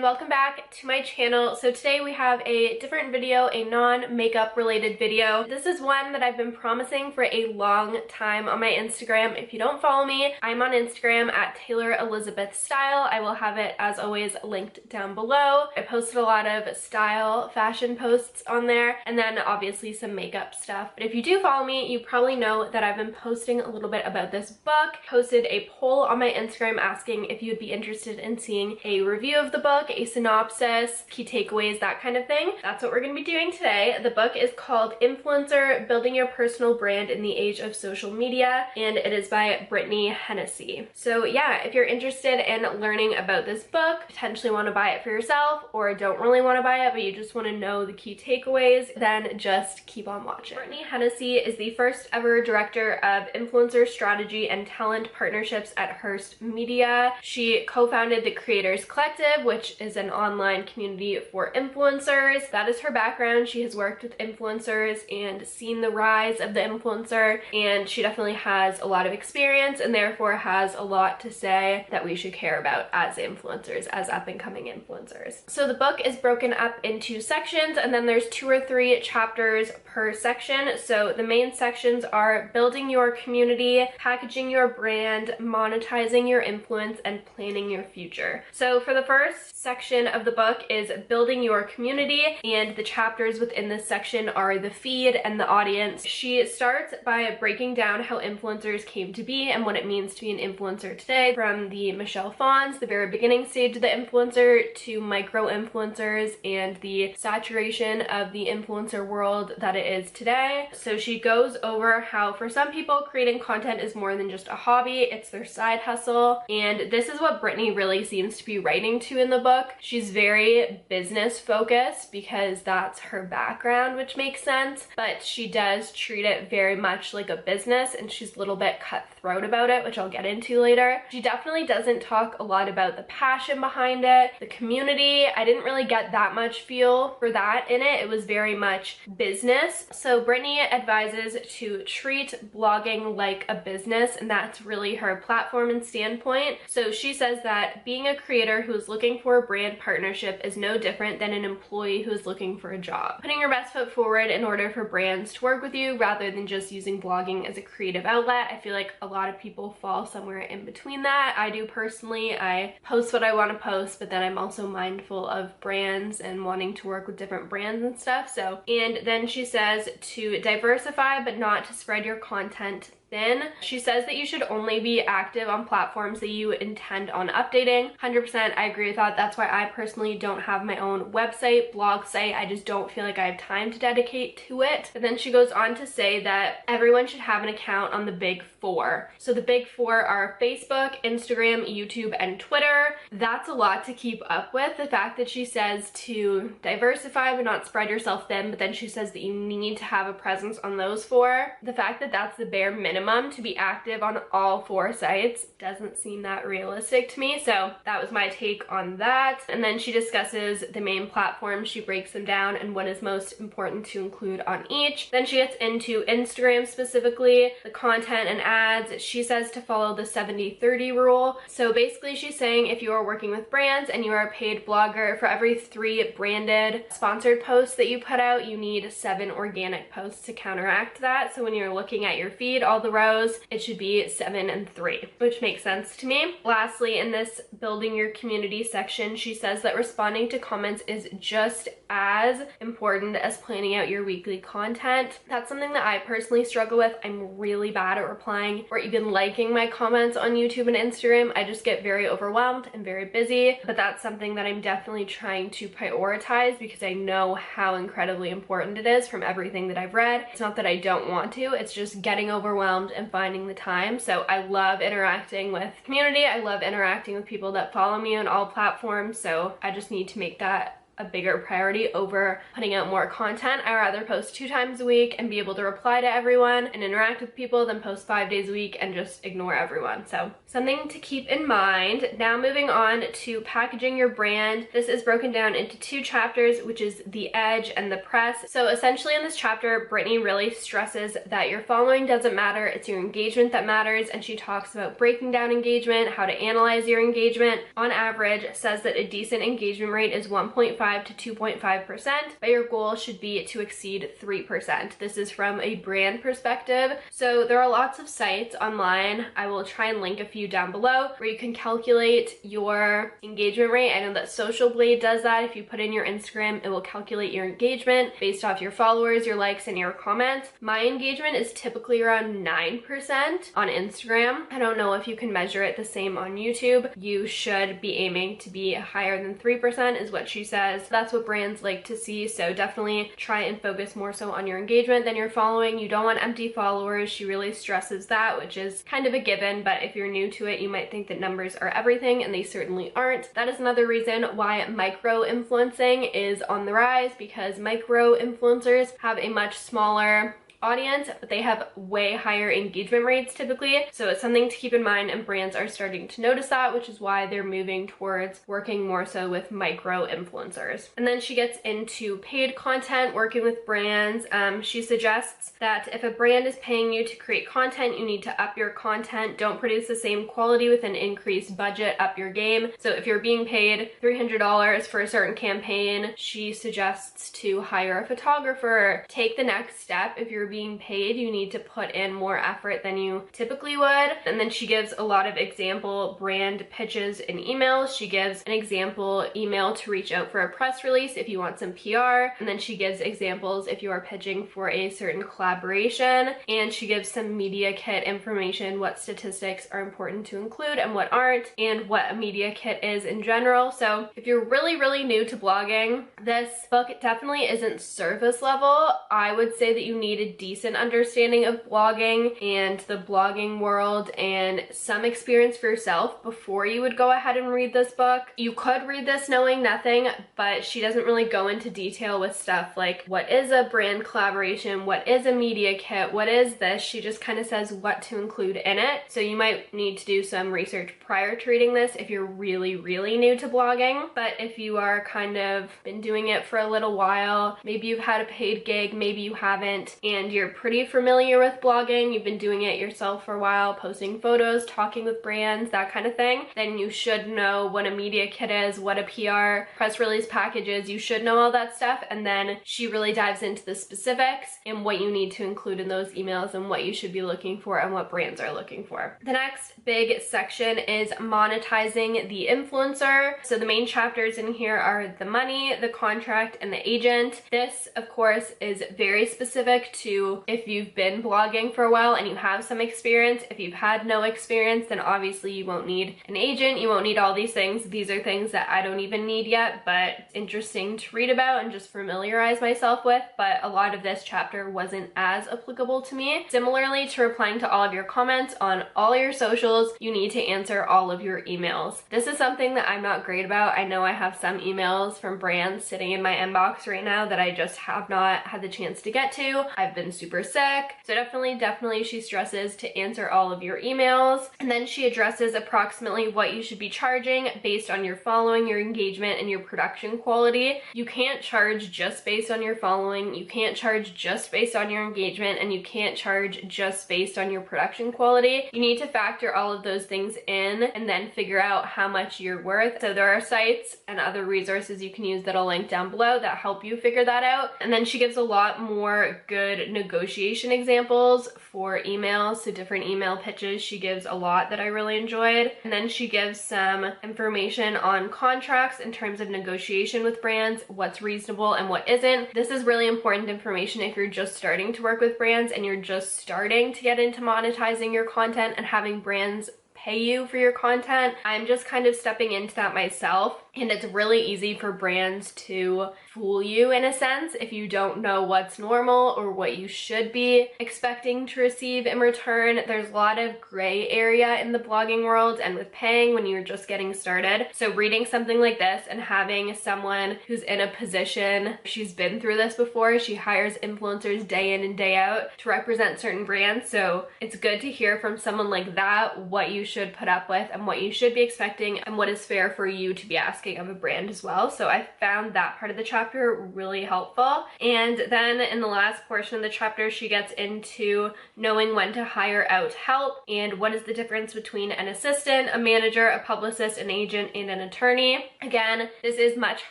welcome back to my channel. So today we have a different video, a non-makeup related video. This is one that I've been promising for a long time on my Instagram. If you don't follow me, I'm on Instagram at Taylor Elizabeth Style. I will have it as always linked down below. I posted a lot of style fashion posts on there and then obviously some makeup stuff. But if you do follow me, you probably know that I've been posting a little bit about this book. Posted a poll on my Instagram asking if you would be interested in seeing a review of the book, a synopsis, key takeaways, that kind of thing. That's what we're going to be doing today. The book is called Influencer: Building Your Personal Brand in the Age of Social Media, and it is by Brittany Hennessey. So yeah, if you're interested in learning about this book, potentially want to buy it for yourself, or don't really want to buy it but you just want to know the key takeaways, then just keep on watching. Brittany Hennessey is the first ever director of influencer strategy and talent partnerships at Hearst Media. She co-founded the Creators Collective, which is an online community for influencers. That is her background. She has worked with influencers and seen the rise of the influencer, and she definitely has a lot of experience and therefore has a lot to say that we should care about as influencers, as up-and-coming influencers. So the book is broken up into sections, and then there's 2 or 3 chapters per section. So the main sections are building your community, packaging your brand, monetizing your influence, and planning your future. So for the first section of the book is building your community, and the chapters within this section are the feed and the audience. She starts by breaking down how influencers came to be and what it means to be an influencer today, from the Michelle Pfons, the very beginning stage of the influencer, to micro influencers and the saturation of the influencer world that it is today. So she goes over how for some people creating content is more than just a hobby, it's their side hustle, and this is what Brittany really seems to be writing to in the book. She's very business focused because that's her background, which makes sense, but she does treat it very much like a business, and she's a little bit cutthroat about it, which I'll get into later. She definitely doesn't talk a lot about the passion behind it, the community. I didn't really get that much feel for that in it. It was very much business. So Brittany advises to treat blogging like a business, and that's really her platform and standpoint. So she says that being a creator who is looking for a brand partnership is no different than an employee who is looking for a job. Putting your best foot forward in order for brands to work with you rather than just using blogging as a creative outlet. I feel like a lot of people fall somewhere in between that. I do personally. I post what I want to post, but then I'm also mindful of brands and wanting to work with different brands and stuff. So, and then she says to diversify but not to spread your content thin. She says that you should only be active on platforms that you intend on updating. 100% I agree with that. That's why I personally don't have my own website, blog site. I just don't feel like I have time to dedicate to it. And then she goes on to say that everyone should have an account on the big 4. So the big 4 are Facebook, Instagram, YouTube, and Twitter. That's a lot to keep up with. The fact that she says to diversify but not spread yourself thin, but then she says that you need to have a presence on those 4. The fact that that's the bare minimum to be active on all 4 sites doesn't seem that realistic to me. So that was my take on that. And then she discusses the main platforms. She breaks them down and what is most important to include on each. Then she gets into Instagram specifically, the content and ads. She says to follow the 70-30 rule. So basically she's saying if you are working with brands and you are a paid blogger, for every 3 branded sponsored posts that you put out, you need 7 organic posts to counteract that. So when you're looking at your feed, all the rows, it should be 7 and 3, which makes sense to me. Lastly, in this building your community section, she says that responding to comments is just as important as planning out your weekly content. That's something that I personally struggle with. I'm really bad at replying or even liking my comments on YouTube and Instagram. I just get very overwhelmed and very busy, but that's something that I'm definitely trying to prioritize because I know how incredibly important it is from everything that I've read. It's not that I don't want to, it's just getting overwhelmed and finding the time. So I love interacting with community. I love interacting with people that follow me on all platforms. So I just need to make that a bigger priority over putting out more content. I rather post 2 times a week and be able to reply to everyone and interact with people than post 5 days a week and just ignore everyone. So something to keep in mind. Now moving on to packaging your brand. This is broken down into 2 chapters, which is the edge and the press. So essentially in this chapter, Brittany really stresses that your following doesn't matter, it's your engagement that matters, and she talks about breaking down engagement, how to analyze your engagement. On average, says that a decent engagement rate is 1.5 to 2.5%, but your goal should be to exceed 3%. This is from a brand perspective. So there are lots of sites online. I will try and link a few down below where you can calculate your engagement rate. I know that Social Blade does that. If you put in your Instagram, it will calculate your engagement based off your followers, your likes, and your comments. My engagement is typically around 9% on Instagram. I don't know if you can measure it the same on YouTube. You should be aiming to be higher than 3% is what she says. That's what brands like to see, so definitely try and focus more so on your engagement than your following. You don't want empty followers. She really stresses that, which is kind of a given, but if you're new to it, you might think that numbers are everything, and they certainly aren't. That is another reason why micro-influencing is on the rise, because micro-influencers have a much smaller audience, but they have way higher engagement rates typically. So it's something to keep in mind, and brands are starting to notice that, which is why they're moving towards working more so with micro influencers. And then she gets into paid content, working with brands. She suggests that if a brand is paying you to create content, you need to up your content. Don't produce the same quality with an increased budget, up your game. So if you're being paid $300 for a certain campaign, she suggests to hire a photographer. Take the next step. If you're being paid, you need to put in more effort than you typically would. And then she gives a lot of example brand pitches and emails. She gives an example email to reach out for a press release if you want some PR. And then she gives examples if you are pitching for a certain collaboration. And she gives some media kit information, what statistics are important to include and what aren't, and what a media kit is in general. So if you're really new to blogging, this book definitely isn't surface level. I would say that you need a decent understanding of blogging and the blogging world and some experience for yourself before you would go ahead and read this book. You could read this knowing nothing, but she doesn't really go into detail with stuff like what is a brand collaboration, what is a media kit, what is this. She just kind of says what to include in it. So you might need to do some research prior to reading this if you're really new to blogging. But if you are kind of been doing it for a little while, maybe you've had a paid gig, maybe you haven't, and you're pretty familiar with blogging, you've been doing it yourself for a while, posting photos, talking with brands, that kind of thing, then you should know what a media kit is, what a PR press release package is. You should know all that stuff. And then she really dives into the specifics and what you need to include in those emails and what you should be looking for and what brands are looking for. The next big section is monetizing the influencer. So the main chapters in here are the money, the contract, and the agent. This, of course, is very specific to if you've been blogging for a while and you have some experience. If you've had no experience, then obviously you won't need an agent, you won't need all these things. These are things that I don't even need yet, but it's interesting to read about and just familiarize myself with. But a lot of this chapter wasn't as applicable to me. Similarly to replying to all of your comments on all your socials, you need to answer all of your emails. This is something that I'm not great about. I know I have some emails from brands sitting in my inbox right now that I just have not had the chance to get to. I've been super sick. So definitely she stresses to answer all of your emails. And then she addresses approximately what you should be charging based on your following, your engagement, and your production quality. You can't charge just based on your following, you can't charge just based on your engagement, and you can't charge just based on your production quality. You need to factor all of those things in and then figure out how much you're worth. So there are sites and other resources you can use that I'll link down below that help you figure that out. And then she gives a lot more good negotiation examples for emails, so different email pitches. She gives a lot that I really enjoyed. And then she gives some information on contracts in terms of negotiation with brands, what's reasonable and what isn't. This is really important information if you're just starting to work with brands and you're just starting to get into monetizing your content and having brands pay you for your content. I'm just kind of stepping into that myself, and it's really easy for brands to fool you in a sense if you don't know what's normal or what you should be expecting to receive in return. There's a lot of gray area in the blogging world and with paying when you're just getting started. So reading something like this and having someone who's in a position, she's been through this before, she hires influencers day in and day out to represent certain brands, so it's good to hear from someone like that what you should put up with and what you should be expecting and what is fair for you to be asking of a brand as well. So I found that part of the chapter really helpful. And then in the last portion of the chapter, she gets into knowing when to hire out help and what is the difference between an assistant, a manager, a publicist, an agent, and an attorney. Again, this is much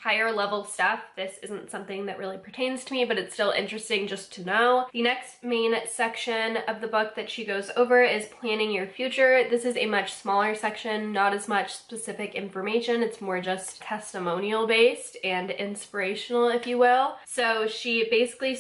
higher level stuff. This isn't something that really pertains to me, but it's still interesting just to know. The next main section of the book that she goes over is planning your future. This is a much smaller section, not as much specific information. It's more just testimonial based and inspirational, if you will. So she basically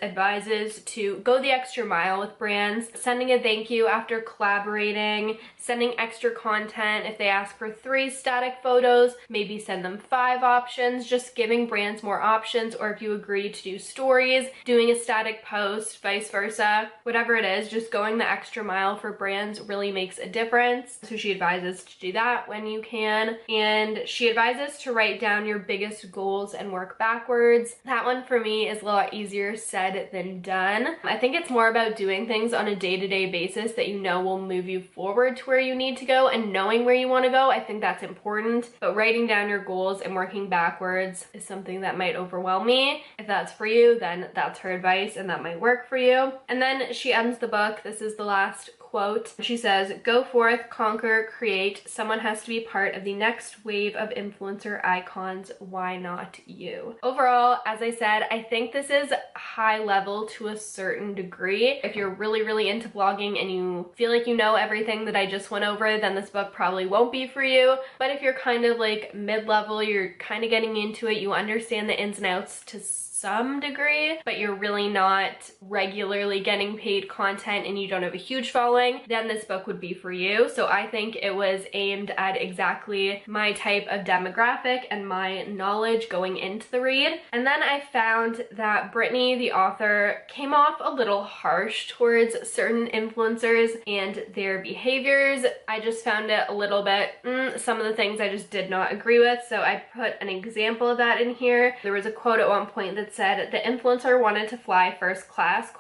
advises to go the extra mile with brands, sending a thank you after collaborating, sending extra content. If they ask for 3 static photos, maybe send them 5 options, just giving brands more options. Or if you agree to do stories, doing a static post, vice versa, whatever it is, just going the extra mile for brands really makes a difference. So she advises to do that when you can. And she advises to write down your biggest goals and work backwards. That one for me is a lot easier said than done. I think it's more about doing things on a day-to-day basis that you know will move you forward to where you need to go, and knowing where you want to go. I think that's important, but writing down your goals and working backwards is something that might overwhelm me. If that's for you, then that's her advice and that might work for you. And then she ends the book, this is the last quote. She says, "Go forth, conquer, create. Someone has to be part of the next wave of influencer icons. Why not you?" Overall, as I said, I think this is high level to a certain degree. If you're really, really into blogging and you feel like you know everything that I just went over, then this book probably won't be for you. But if you're kind of like mid-level, you're kind of getting into it, you understand the ins and outs to some degree, but you're really not regularly getting paid content and you don't have a huge following, then this book would be for you. So I think it was aimed at exactly my type of demographic and my knowledge going into the read. And then I found that Brittany, the author, came off a little harsh towards certain influencers and their behaviors. I just found it a little bit, some of the things I just did not agree with. So I put an example of that in here. There was a quote at one point that said, "The influencer wanted to fly first class,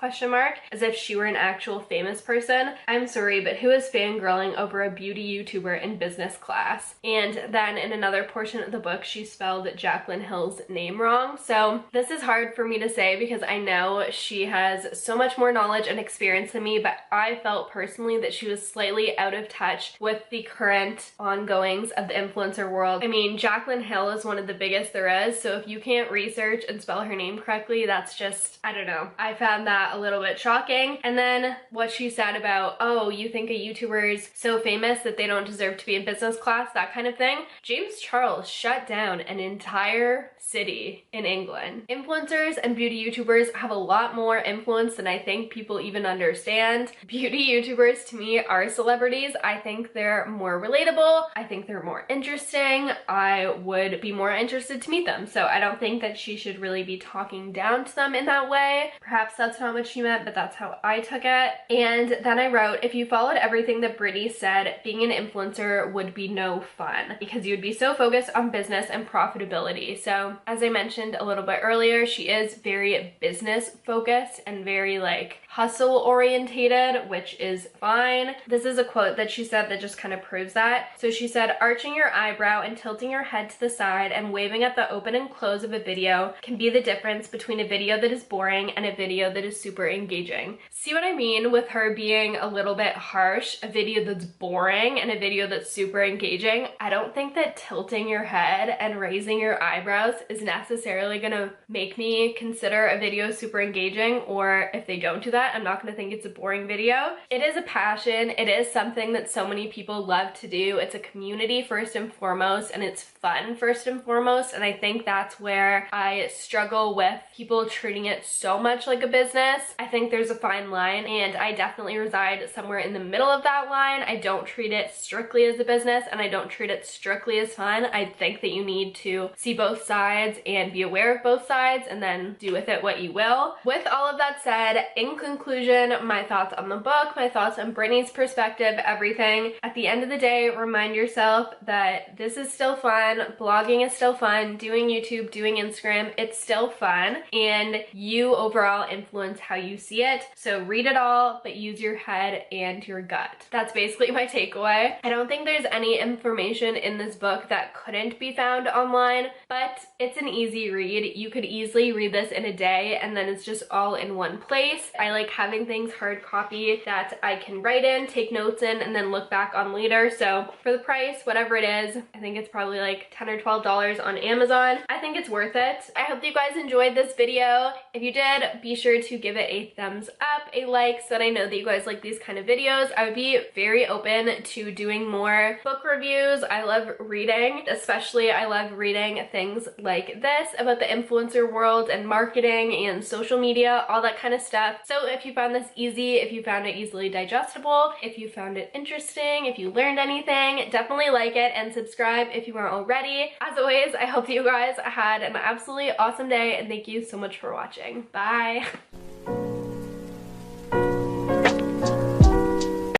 as if she were an actual famous person. I'm sorry, but who is fangirling over a beauty YouTuber in business class?" And then in another portion of the book, she spelled Jaclyn Hill's name wrong. So this is hard for me to say because I know she has so much more knowledge and experience than me, but I felt personally that she was slightly out of touch with the current ongoings of the influencer world. I mean, Jaclyn Hill is one of the biggest there is, so if you can't research and spell her name correctly, that's just, I don't know. I found that a little bit shocking. And then what she said about, oh, you think a YouTuber is so famous that they don't deserve to be in business class, that kind of thing. James Charles shut down an entire city in England. Influencers and beauty YouTubers have a lot more influence than I think people even understand. Beauty YouTubers to me are celebrities. I think they're more relatable. I think they're more interesting. I would be more interested to meet them. So I don't think that she should really be talking down to them in that way. Perhaps that's not what she meant, but that's how I took it. And then I wrote, if you followed everything that Brittany said, being an influencer would be no fun because you'd be so focused on business and profitability. So as I mentioned a little bit earlier, she is very business focused and very like hustle orientated, which is fine. This is a quote that she said that just kind of proves that. So she said, arching your eyebrow and tilting your head to the side and waving at the open and close of a video can be the difference between a video that is boring and a video that is super engaging. See what I mean with her being a little bit harsh? A video that's boring and a video that's super engaging. I don't think that tilting your head and raising your eyebrows is necessarily gonna make me consider a video super engaging, or if they don't do that, I'm not gonna think it's a boring video. It is a passion. It is something that so many people love to do. It's a community first and foremost, and it's fun first and foremost, and I think that's where I struggle uncomfortable with people treating it so much like a business. I think there's a fine line, and I definitely reside somewhere in the middle of that line. I don't treat it strictly as a business, and I don't treat it strictly as fun. I think that you need to see both sides and be aware of both sides, and then do with it what you will. With all of that said, in conclusion, my thoughts on the book, my thoughts on Brittany's perspective, everything. At the end of the day, remind yourself that this is still fun, blogging is still fun, doing YouTube, doing Instagram, it's still fun, and you overall influence how you see it. So read it all, but use your head and your gut. That's basically my takeaway. I don't think there's any information in this book that couldn't be found online, but it's an easy read. You could easily read this in a day, and then it's just all in one place. I like having things hard copy that I can write in, take notes in, and then look back on later. So for the price, whatever it is, I think it's probably like $10 or $12 on Amazon. I think it's worth it. I hope you guys enjoyed this video. If you did, be sure to give it a thumbs up, a like, so that I know that you guys like these kind of videos. I would be very open to doing more book reviews. I love reading, especially I love reading things like this about the influencer world and marketing and social media, all that kind of stuff. So if you found this easy, if you found it easily digestible, if you found it interesting, if you learned anything, definitely like it and subscribe if you aren't already. As always, I hope you guys had an absolutely awesome day, and thank you so much for watching. Bye!